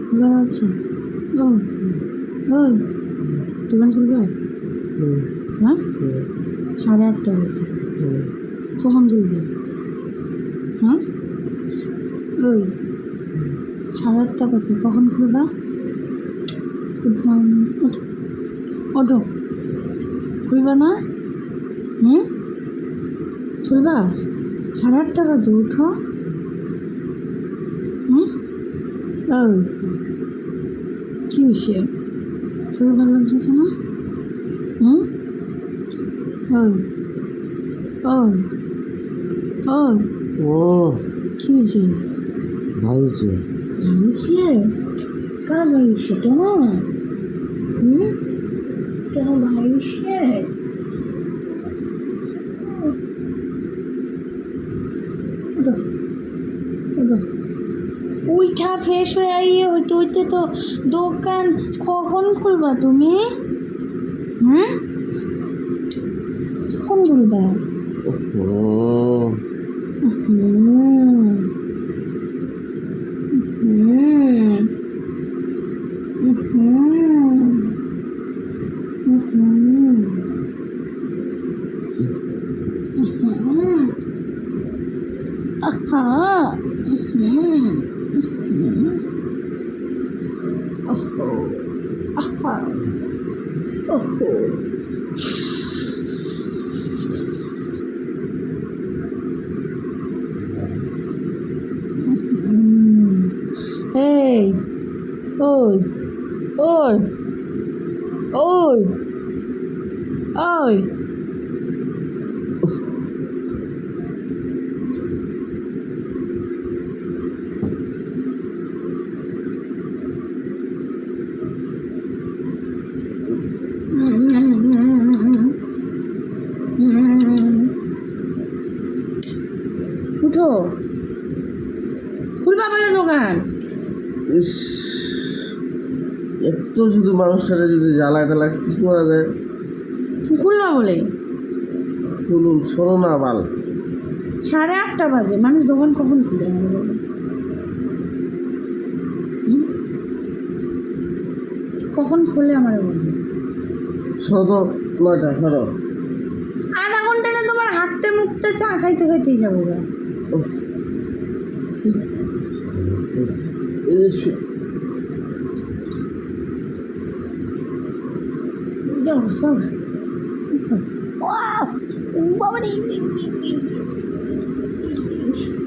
খোলা যাচ্ছে। ওই ওই দোকান খুলবে? হ্যাঁ 8:30 বাজে, কখন খুলবে? হ্যাঁ ওই 8:30 বাজে, কখন খুলবা? ওঠো ওঠো, খুলবা না? খুলবা? 8:30 বাজে, উঠো। ওই কী হয়েছে? শরীর ভালো লাগতেছে না? ওই ওই ওই ও কী হয়েছে? ভাইছে ভাইছে? কার ভাইছে? তোমার? তোমার ভাইছে? উইঠা ফ্রেশ হয়ে আইয়ে হইতে হইতে তো দোকান কখন খুলবা তুমি? কখন খুলবা? এই ওই ওই ওই ওই উঠো, খুলবা বলে দোকান? ইস একটু যদি মানুষটাকে যদি জ্বালায় তাহলে কি করা যায়? খুলবা বলে? শুনুন শোনো না বাল। 8:30 বাজে, মানুষ দোকান কখন খুলে আমার বলো? কখন খুলে আমার বলো? সরো তো 9টা, সরো। আধা ঘন্টা না তোমার হাঁটতে মুখতে চা খাইতে খাইতেই যাবো গা। যাও যাও বাবা রে।